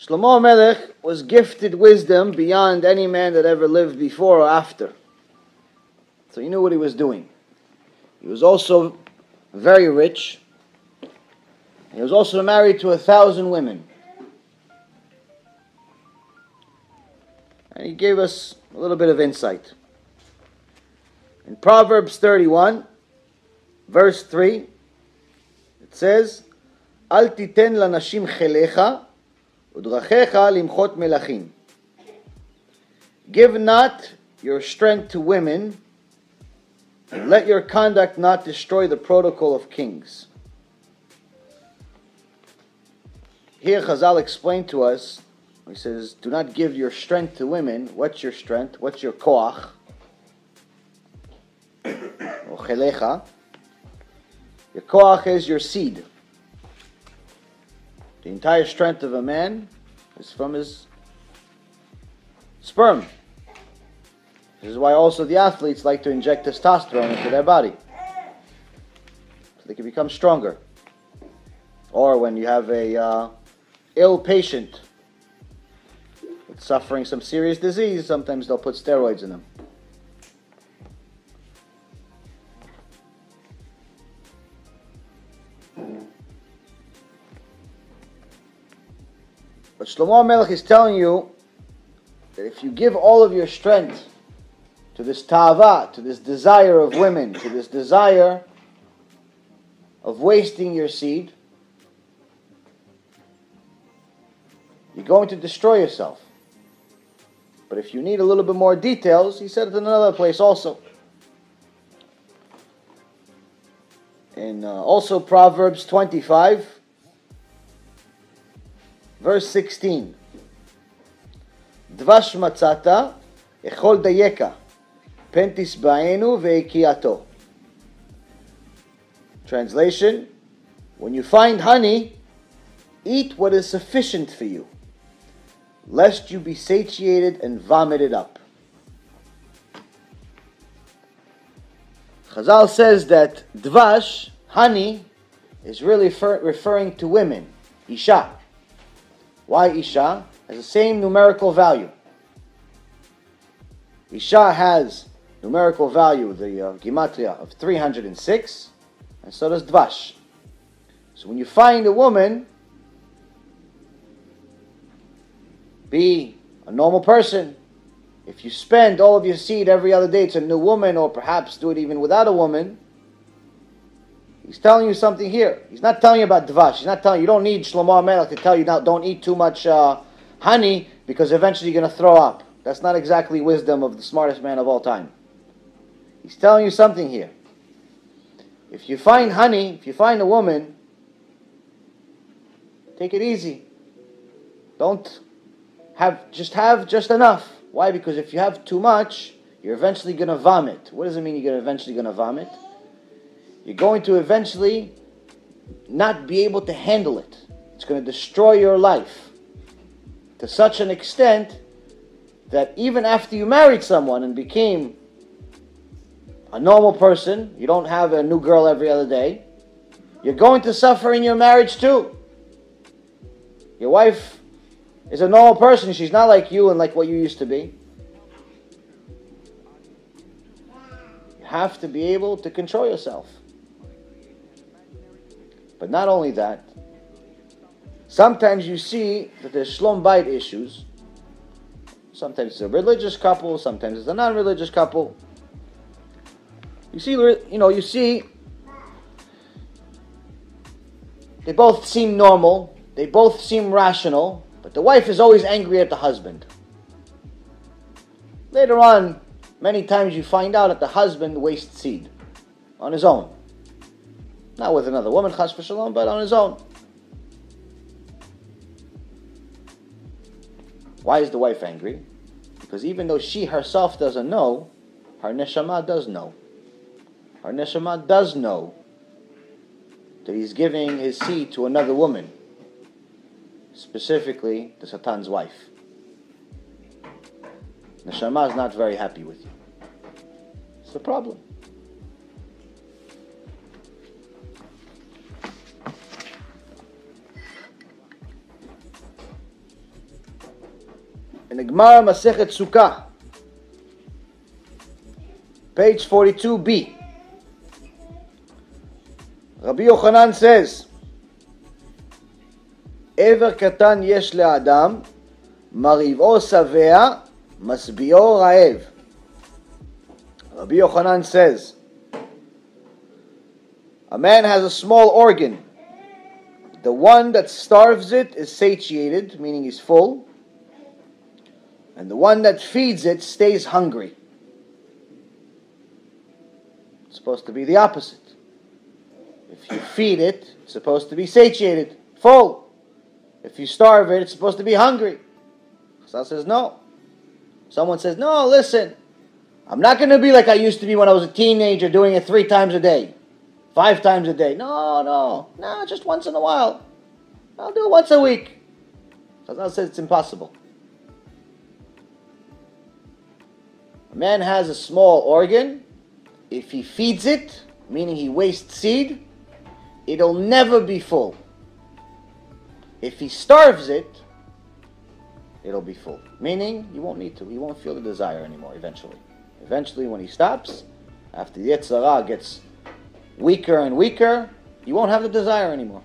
Shlomo Melech was gifted wisdom beyond any man that ever lived before or after. So he knew what he was doing. He was also very rich. He was also married to 1,000 women. And he gave us a little bit of insight. In Proverbs 31, verse 3, it says, Al titen lanashim chelecha, udrachecha limchot melachim. Give not your strength to women, and let your conduct not destroy the protocol of kings. Here Chazal explained to us, he says, do not give your strength to women. What's your strength? What's your koach? Or chelecha. Your koach is your seed. The entire strength of a man is from his sperm. This is why also the athletes like to inject testosterone into their body, so they can become stronger. Or when you have a ill patient that's suffering some serious disease, sometimes they'll put steroids in them. But Shlomo Melech is telling you that if you give all of your strength to this ta'ava, to this desire of women, to this desire of wasting your seed, you're going to destroy yourself. But if you need a little bit more details, he said it in another place also. In also Proverbs 25, verse 16. Dvash matzata echol dayeka pentis ba'enu ve'ikiato. Translation: when you find honey, eat what is sufficient for you, lest you be satiated and vomited up. Chazal says that dvash, honey, is really referring to women, isha. Why isha? Has the same numerical value. Isha has numerical value, the gematria of 306, and so does dvash. So when you find a woman, be a normal person. If you spend all of your seed every other day to a new woman, or perhaps do it even without a woman, he's telling you something here. He's not telling you about dvash. He's not telling you, you don't need Shlomo Melech to tell you now, don't eat too much honey, because eventually you're going to throw up. That's not exactly wisdom of the smartest man of all time. He's telling you something here. If you find honey, if you find a woman, take it easy. Don't have just enough. Why? Because if you have too much, you're eventually going to vomit. What does it mean you're eventually going to vomit? You're going to eventually not be able to handle it. It's going to destroy your life to such an extent that even after you married someone and became a normal person, you don't have a new girl every other day, you're going to suffer in your marriage too. Your wife is a normal person. She's not like you and like what you used to be. You have to be able to control yourself. But not only that, sometimes you see that there's shlom bayit issues. Sometimes it's a religious couple, sometimes it's a non-religious couple. You see, they both seem normal, they both seem rational, but the wife is always angry at the husband. Later on, many times you find out that the husband wastes seed on his own. Not with another woman, chas v'shalom, but on his own. Why is the wife angry? Because even though she herself doesn't know, her neshama does know. Her neshama does know that he's giving his seed to another woman, specifically the Satan's wife. Neshama is not very happy with you. It's the problem. in the Gemara Masechet Sukkah, page 42b, Rabbi Yochanan says, Ever katan yesh le'adam, mariv'o savea, masbi'o ra'ev. Rabbi Yochanan says, a man has a small organ. The one that starves it is satiated, meaning he's full. And the one that feeds it stays hungry. It's supposed to be the opposite. If you feed it, it's supposed to be satiated, full. If you starve it, it's supposed to be hungry. Chazal says no. Someone says, no, listen, I'm not going to be like I used to be when I was a teenager, doing it 3 times a day, 5 times a day. No, just once in a while. I'll do it once a week. Chazal says it's impossible. A man has a small organ. If he feeds it, meaning he wastes seed, it'll never be full. If he starves it, it'll be full. Meaning, you won't need to. He won't feel the desire anymore eventually. Eventually, when he stops, after the Yetzer Hara gets weaker and weaker, you won't have the desire anymore.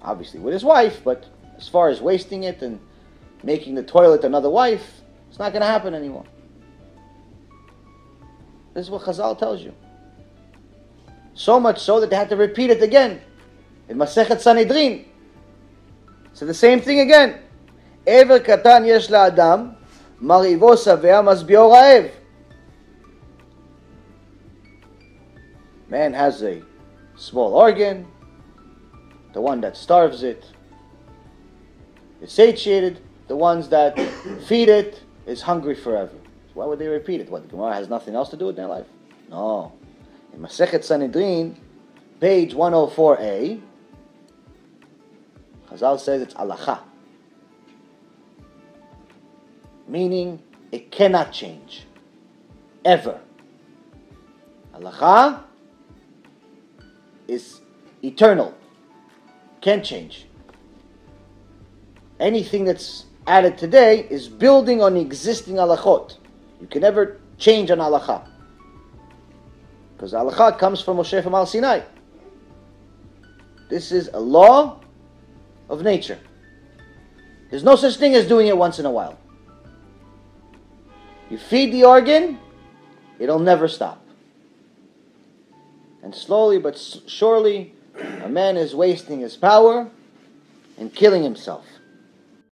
Obviously with his wife, but as far as wasting it and making the toilet another wife, it's not going to happen anymore. This is what Chazal tells you. So much so that they had to repeat it again in Masechet Sanhedrin. So the same thing again. Ever katan yesh la'adam, marivo savea masbi'o ra'ev. Man has a small organ. The one that starves it is satiated. The ones that feed it is hungry forever. So why would they repeat it? What, the Gemara has nothing else to do with their life? No. In Masechet Sanhedrin, page 104a, Chazal says it's halacha, meaning it cannot change, ever. Halacha is eternal, can't change. Anything that's added today is building on the existing halachot. You can never change an halacha, because halacha comes from Moshe from Al Sinai. This is a law of nature. There's no such thing as doing it once in a while. You feed the organ, it'll never stop. And slowly but surely, a man is wasting his power and killing himself.